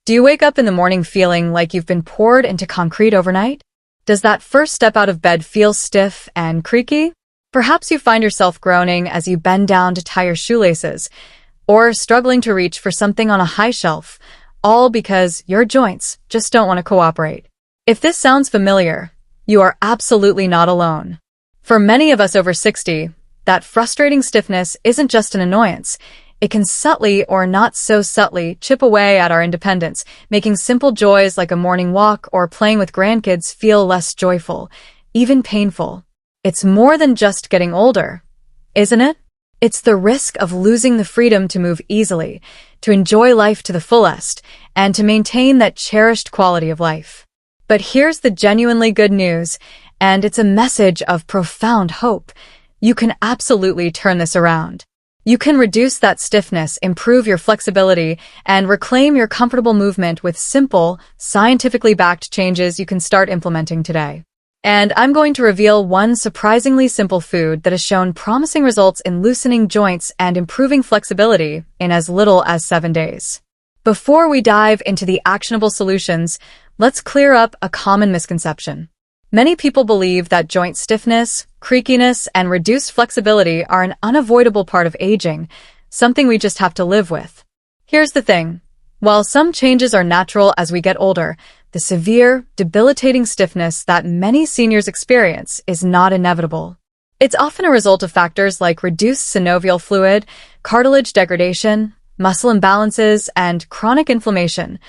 Do you wake up in the morning feeling like you've been poured into concrete overnight? Does that first step out of bed feel stiff and creaky? Perhaps you find yourself groaning as you bend down to tie your shoelaces, or struggling to reach for something on a high shelf, all because your joints just don't want to cooperate. If this sounds familiar, you are absolutely not alone. For many of us over 60, that frustrating stiffness isn't just an annoyance. It can subtly or not so subtly chip away at our independence, making simple joys like a morning walk or playing with grandkids feel less joyful, even painful. It's more than just getting older, isn't it? It's the risk of losing the freedom to move easily, to enjoy life to the fullest, and to maintain that cherished quality of life. But here's the genuinely good news, and it's a message of profound hope. You can absolutely turn this around. You can reduce that stiffness, improve your flexibility, and reclaim your comfortable movement with simple, scientifically backed changes you can start implementing today. And I'm going to reveal one surprisingly simple food that has shown promising results in loosening joints and improving flexibility in as little as 7 days. Before we dive into the actionable solutions, let's clear up a common misconception. Many people believe that joint stiffness, creakiness, and reduced flexibility are an unavoidable part of aging, something we just have to live with. Here's the thing. While some changes are natural as we get older, the severe, debilitating stiffness that many seniors experience is not inevitable. It's often a result of factors like reduced synovial fluid, cartilage degradation, muscle imbalances, and chronic inflammation,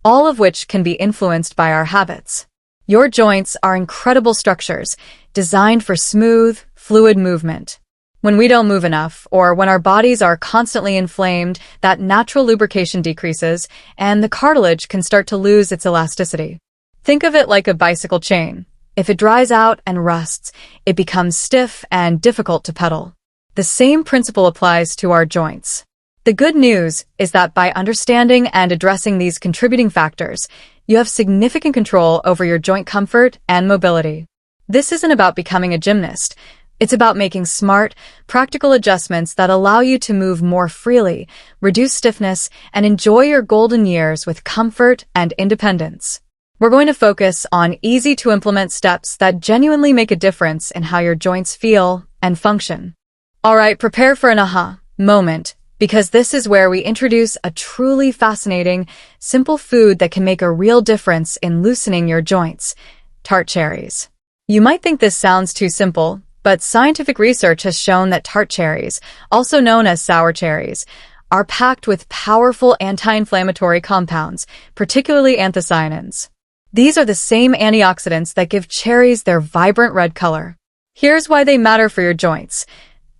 all of which can be influenced by our habits. Your joints are incredible structures, designed for smooth, fluid movement. When we don't move enough, or when our bodies are constantly inflamed, that natural lubrication decreases, and the cartilage can start to lose its elasticity. Think of it like a bicycle chain. If it dries out and rusts, it becomes stiff and difficult to pedal. The same principle applies to our joints. The good news is that by understanding and addressing these contributing factors, you have significant control over your joint comfort and mobility. This isn't about becoming a gymnast. It's about making smart, practical adjustments that allow you to move more freely, reduce stiffness, and enjoy your golden years with comfort and independence. We're going to focus on easy-to-implement steps that genuinely make a difference in how your joints feel and function. All right, prepare for an aha moment, because this is where we introduce a truly fascinating, simple food that can make a real difference in loosening your joints: tart cherries. You might think this sounds too simple, but scientific research has shown that tart cherries, also known as sour cherries, are packed with powerful anti-inflammatory compounds, particularly anthocyanins. These are the same antioxidants that give cherries their vibrant red color. Here's why they matter for your joints.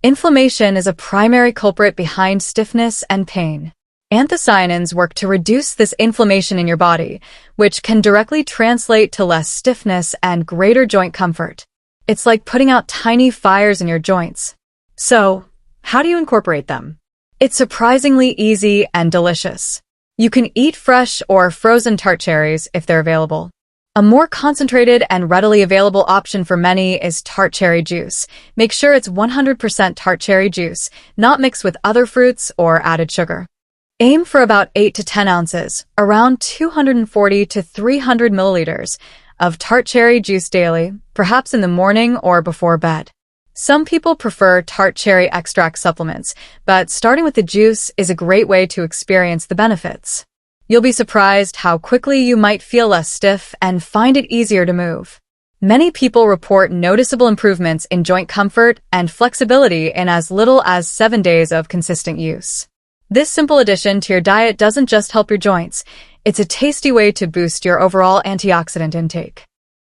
Inflammation is a primary culprit behind stiffness and pain. Anthocyanins work to reduce this inflammation in your body, which can directly translate to less stiffness and greater joint comfort. It's like putting out tiny fires in your joints. So, how do you incorporate them? It's surprisingly easy and delicious. You can eat fresh or frozen tart cherries if they're available. A more concentrated and readily available option for many is tart cherry juice. Make sure it's 100% tart cherry juice, not mixed with other fruits or added sugar. Aim for about 8 to 10 ounces, around 240 to 300 milliliters, of tart cherry juice daily, perhaps in the morning or before bed. Some people prefer tart cherry extract supplements, but starting with the juice is a great way to experience the benefits. You'll be surprised how quickly you might feel less stiff and find it easier to move. Many people report noticeable improvements in joint comfort and flexibility in as little as 7 days of consistent use. This simple addition to your diet doesn't just help your joints, it's a tasty way to boost your overall antioxidant intake.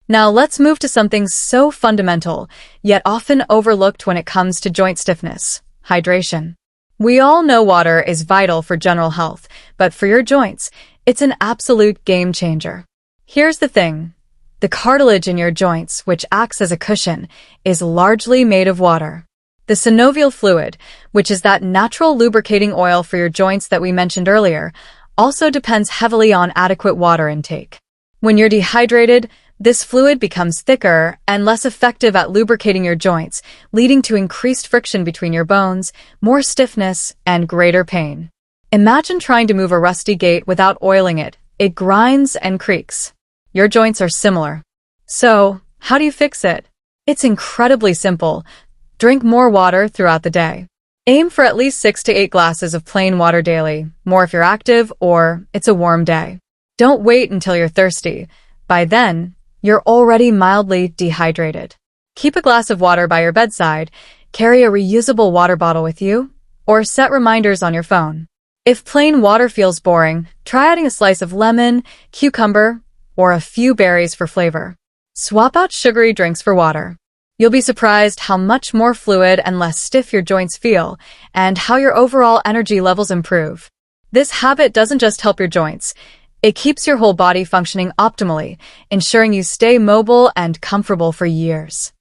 Now let's move to something so fundamental, yet often overlooked when it comes to joint stiffness: hydration. We all know water is vital for general health, but for your joints, it's an absolute game changer. Here's the thing. The cartilage in your joints, which acts as a cushion, is largely made of water. The synovial fluid, which is that natural lubricating oil for your joints that we mentioned earlier, also depends heavily on adequate water intake. When you're dehydrated, this fluid becomes thicker and less effective at lubricating your joints, leading to increased friction between your bones, more stiffness, and greater pain. Imagine trying to move a rusty gate without oiling it. it grinds and creaks. Your joints are similar. So, how do you fix it? It's incredibly simple. Drink more water throughout the day. Aim for at least 6 to 8 glasses of plain water daily, more if you're active or it's a warm day. Don't wait until you're thirsty. By then, you're already mildly dehydrated. Keep a glass of water by your bedside, carry a reusable water bottle with you, or set reminders on your phone. If plain water feels boring, try adding a slice of lemon, cucumber, or a few berries for flavor. Swap out sugary drinks for water. You'll be surprised how much more fluid and less stiff your joints feel, and how your overall energy levels improve. This habit doesn't just help your joints, it keeps your whole body functioning optimally, ensuring you stay mobile and comfortable for years.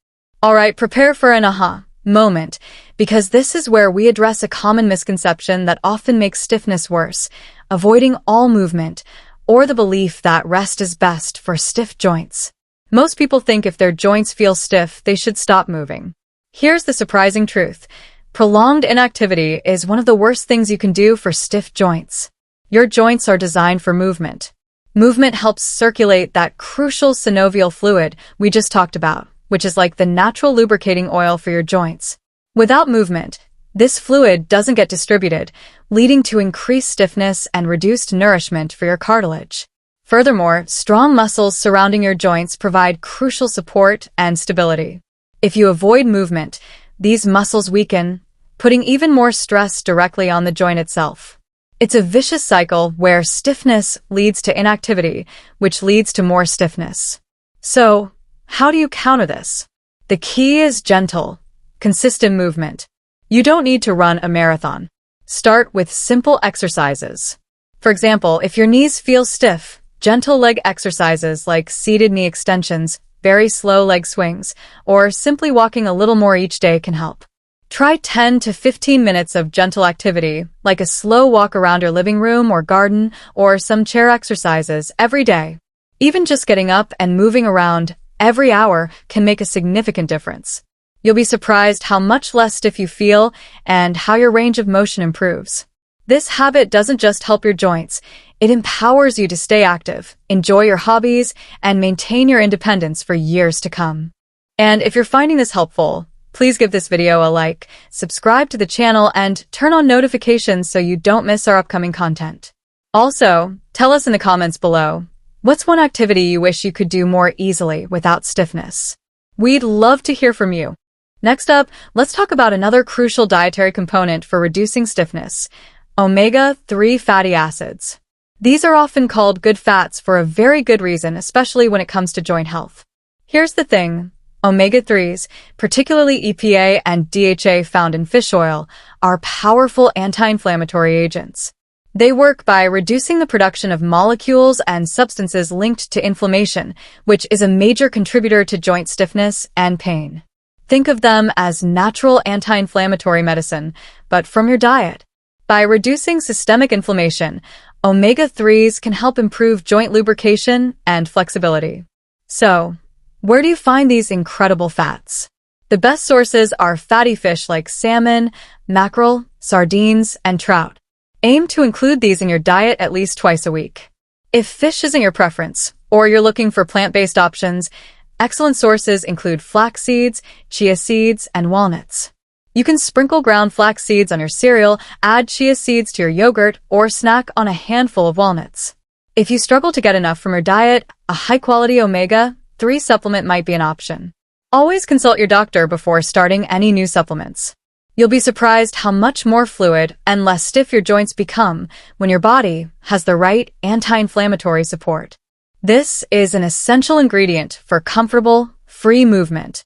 Alright, prepare for an aha moment, because this is where we address a common misconception that often makes stiffness worse: avoiding all movement, or the belief that rest is best for stiff joints. Most people think if their joints feel stiff, they should stop moving. Here's the surprising truth. Prolonged inactivity is one of the worst things you can do for stiff joints. Your joints are designed for movement. Movement helps circulate that crucial synovial fluid we just talked about, which is like the natural lubricating oil for your joints. Without movement, this fluid doesn't get distributed, leading to increased stiffness and reduced nourishment for your cartilage. Furthermore, strong muscles surrounding your joints provide crucial support and stability. If you avoid movement, these muscles weaken, putting even more stress directly on the joint itself. It's a vicious cycle where stiffness leads to inactivity, which leads to more stiffness. So, how do you counter this? The key is gentle, consistent movement. You don't need to run a marathon. Start with simple exercises. For example, if your knees feel stiff, gentle leg exercises like seated knee extensions, very slow leg swings, or simply walking a little more each day can help. Try 10 to 15 minutes of gentle activity, like a slow walk around your living room or garden, or some chair exercises every day. Even just getting up and moving around every hour can make a significant difference. You'll be surprised how much less stiff you feel and how your range of motion improves. This habit doesn't just help your joints, it empowers you to stay active, enjoy your hobbies, and maintain your independence for years to come. And if you're finding this helpful, please give this video a like, subscribe to the channel, and turn on notifications so you don't miss our upcoming content. Also, tell us in the comments below, what's one activity you wish you could do more easily without stiffness? We'd love to hear from you. Next up, let's talk about another crucial dietary component for reducing stiffness: omega-3 fatty acids. These are often called good fats for a very good reason, especially when it comes to joint health. Here's the thing. Omega-3s, particularly EPA and DHA found in fish oil, are powerful anti-inflammatory agents. They work by reducing the production of molecules and substances linked to inflammation, which is a major contributor to joint stiffness and pain. Think of them as natural anti-inflammatory medicine, but from your diet. By reducing systemic inflammation, omega-3s can help improve joint lubrication and flexibility. So, where do you find these incredible fats? The best sources are fatty fish like salmon, mackerel, sardines, and trout. Aim to include these in your diet at least twice a week. If fish isn't your preference, or you're looking for plant-based options, excellent sources include flax seeds, chia seeds, and walnuts. You can sprinkle ground flax seeds on your cereal, add chia seeds to your yogurt, or snack on a handful of walnuts. If you struggle to get enough from your diet, a high-quality omega-3 supplement might be an option. Always consult your doctor before starting any new supplements. You'll be surprised how much more fluid and less stiff your joints become when your body has the right anti-inflammatory support. This is an essential ingredient for comfortable, free movement.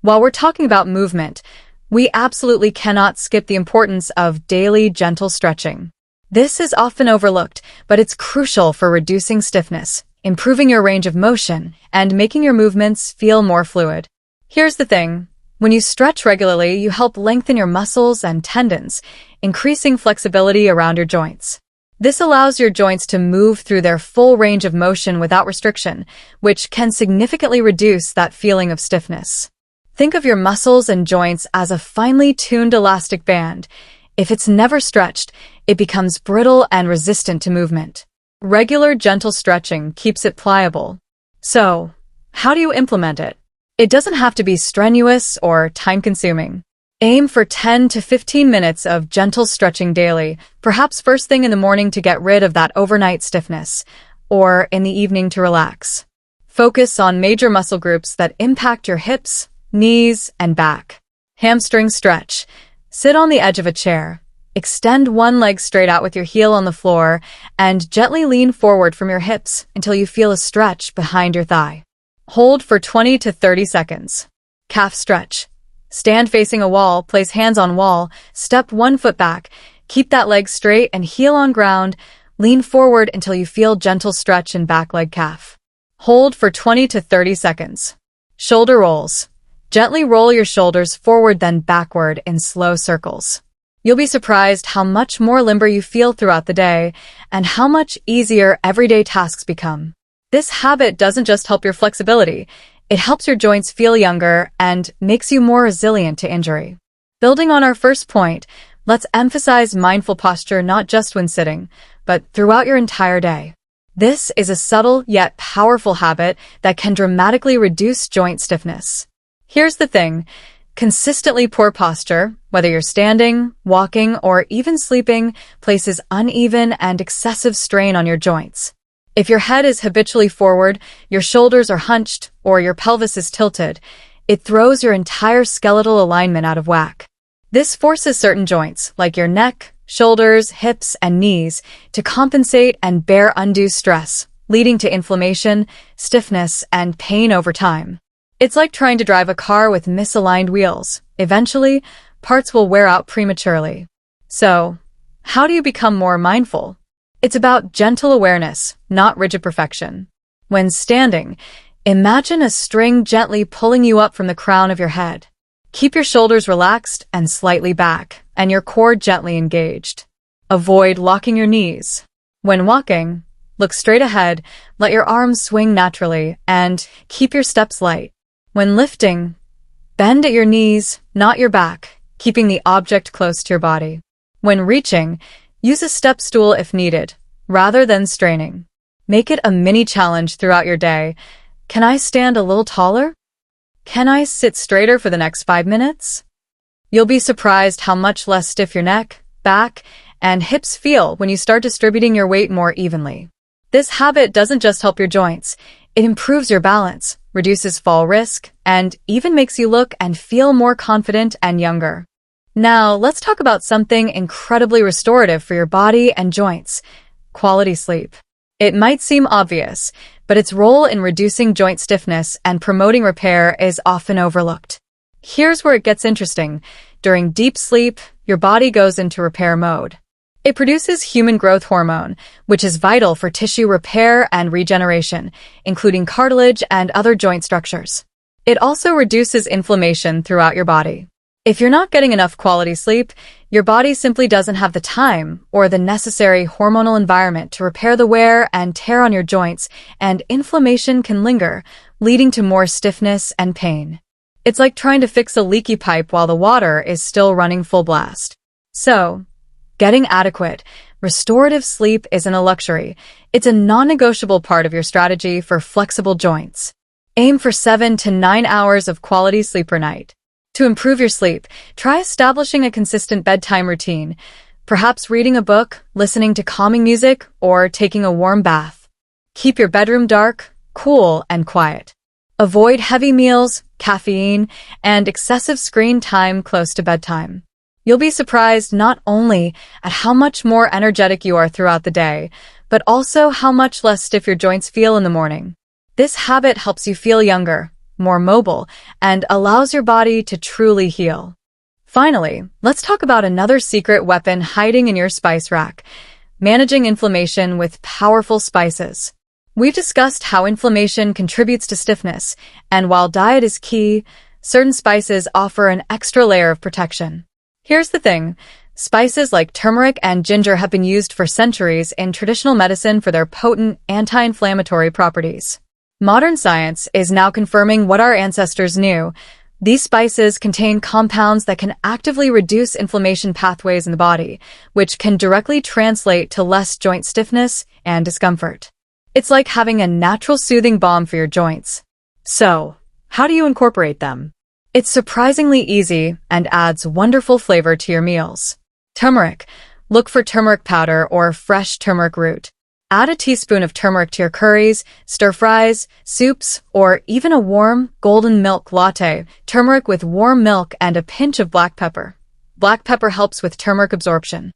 While we're talking about movement, we absolutely cannot skip the importance of daily gentle stretching. This is often overlooked, but it's crucial for reducing stiffness, improving your range of motion, and making your movements feel more fluid. Here's the thing. When you stretch regularly, you help lengthen your muscles and tendons, increasing flexibility around your joints. This allows your joints to move through their full range of motion without restriction, which can significantly reduce that feeling of stiffness. Think of your muscles and joints as a finely tuned elastic band. If it's never stretched, it becomes brittle and resistant to movement. Regular gentle stretching keeps it pliable. So, how do you implement it? It doesn't have to be strenuous or time-consuming. Aim for 10 to 15 minutes of gentle stretching daily, perhaps first thing in the morning to get rid of that overnight stiffness, or in the evening to relax. Focus on major muscle groups that impact your hips, knees, and back. Hamstring stretch. Sit on the edge of a chair. Extend one leg straight out with your heel on the floor and gently lean forward from your hips until you feel a stretch behind your thigh. Hold for 20 to 30 seconds. Calf stretch. Stand facing a wall, place hands on wall, step one foot back, keep that leg straight and heel on ground, lean forward until you feel gentle stretch in back leg calf. Hold for 20 to 30 seconds. Shoulder rolls. Gently roll your shoulders forward then backward in slow circles. You'll be surprised how much more limber you feel throughout the day and how much easier everyday tasks become. This habit doesn't just help your flexibility, it helps your joints feel younger and makes you more resilient to injury. Building on our first point, let's emphasize mindful posture not just when sitting, but throughout your entire day. This is a subtle yet powerful habit that can dramatically reduce joint stiffness. Here's the thing, consistently poor posture, whether you're standing, walking, or even sleeping, places uneven and excessive strain on your joints. If your head is habitually forward, your shoulders are hunched, or your pelvis is tilted, it throws your entire skeletal alignment out of whack. This forces certain joints, like your neck, shoulders, hips, and knees, to compensate and bear undue stress, leading to inflammation, stiffness, and pain over time. It's like trying to drive a car with misaligned wheels. Eventually, parts will wear out prematurely. So, how do you become more mindful? It's about gentle awareness, not rigid perfection. When standing, imagine a string gently pulling you up from the crown of your head. Keep your shoulders relaxed and slightly back, and your core gently engaged. Avoid locking your knees. When walking, look straight ahead, let your arms swing naturally, and keep your steps light. When lifting, bend at your knees, not your back, keeping the object close to your body. When reaching, use a step stool if needed, rather than straining. Make it a mini challenge throughout your day. Can I stand a little taller? Can I sit straighter for the next 5 minutes? You'll be surprised how much less stiff your neck, back, and hips feel when you start distributing your weight more evenly. This habit doesn't just help your joints, it improves your balance, reduces fall risk, and even makes you look and feel more confident and younger. Now, let's talk about something incredibly restorative for your body and joints: quality sleep. It might seem obvious, but its role in reducing joint stiffness and promoting repair is often overlooked. Here's where it gets interesting. During deep sleep, your body goes into repair mode. It produces human growth hormone, which is vital for tissue repair and regeneration, including cartilage and other joint structures. It also reduces inflammation throughout your body. If you're not getting enough quality sleep, your body simply doesn't have the time or the necessary hormonal environment to repair the wear and tear on your joints, and inflammation can linger, leading to more stiffness and pain. It's like trying to fix a leaky pipe while the water is still running full blast. So, getting adequate, restorative sleep isn't a luxury. It's a non-negotiable part of your strategy for flexible joints. Aim for 7 to 9 hours of quality sleep per night. To improve your sleep, try establishing a consistent bedtime routine, perhaps reading a book, listening to calming music, or taking a warm bath. Keep your bedroom dark, cool, and quiet. Avoid heavy meals, caffeine, and excessive screen time close to bedtime. You'll be surprised not only at how much more energetic you are throughout the day, but also how much less stiff your joints feel in the morning. This habit helps you feel younger, more mobile, and allows your body to truly heal. Finally, let's talk about another secret weapon hiding in your spice rack: managing inflammation with powerful spices. We've discussed how inflammation contributes to stiffness, and while diet is key, certain spices offer an extra layer of protection. Here's the thing: spices like turmeric and ginger have been used for centuries in traditional medicine for their potent anti-inflammatory properties. Modern science is now confirming what our ancestors knew: These spices contain compounds that can actively reduce inflammation pathways in the body, which can directly translate to less joint stiffness and discomfort. It's like having a natural soothing balm for your joints. So, how do you incorporate them? It's surprisingly easy and adds wonderful flavor to your meals. Turmeric. Look for turmeric powder or fresh turmeric root. Add a teaspoon of turmeric to your curries, stir-fries, soups, or even a warm, golden milk latte. Turmeric with warm milk and a pinch of black pepper. Black pepper helps with turmeric absorption.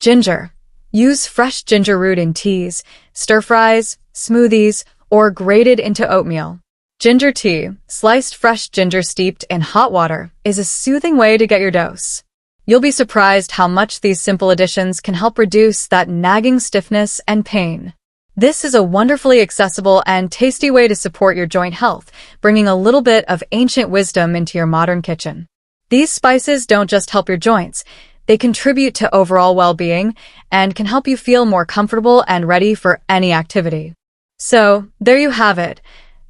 Ginger. Use fresh ginger root in teas, stir-fries, smoothies, or grated into oatmeal. Ginger tea, sliced fresh ginger steeped in hot water, is a soothing way to get your dose. You'll be surprised how much these simple additions can help reduce that nagging stiffness and pain. This is a wonderfully accessible and tasty way to support your joint health, bringing a little bit of ancient wisdom into your modern kitchen. These spices don't just help your joints, they contribute to overall well-being and can help you feel more comfortable and ready for any activity. So, there you have it.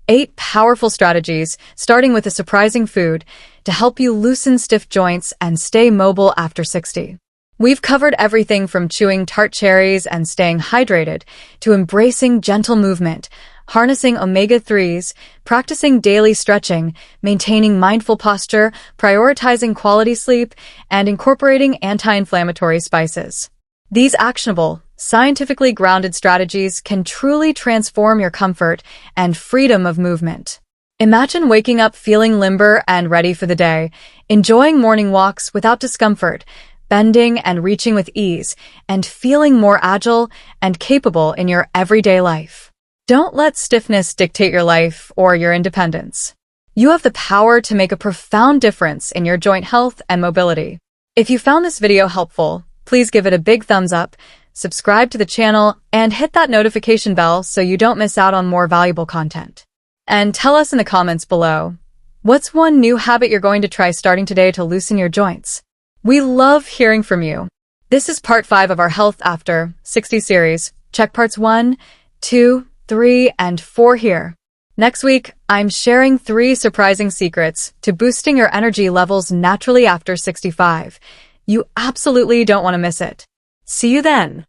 8 powerful strategies, starting with a surprising food, to help you loosen stiff joints and stay mobile after 60. We've covered everything from chewing tart cherries and staying hydrated to embracing gentle movement, harnessing omega-3s, practicing daily stretching, maintaining mindful posture, prioritizing quality sleep, and incorporating anti-inflammatory spices. These actionable, scientifically grounded strategies can truly transform your comfort and freedom of movement. Imagine waking up feeling limber and ready for the day, enjoying morning walks without discomfort, bending and reaching with ease, and feeling more agile and capable in your everyday life. Don't let stiffness dictate your life or your independence. You have the power to make a profound difference in your joint health and mobility. If you found this video helpful, please give it a big thumbs up, subscribe to the channel, and hit that notification bell so you don't miss out on more valuable content. And tell us in the comments below, what's one new habit you're going to try starting today to loosen your joints? We love hearing from you. This is part 5 of our Health After 60 series. Check parts 1, 2, 3, and 4 here. Next week, I'm sharing 3 surprising secrets to boosting your energy levels naturally after 65. You absolutely don't want to miss it. See you then.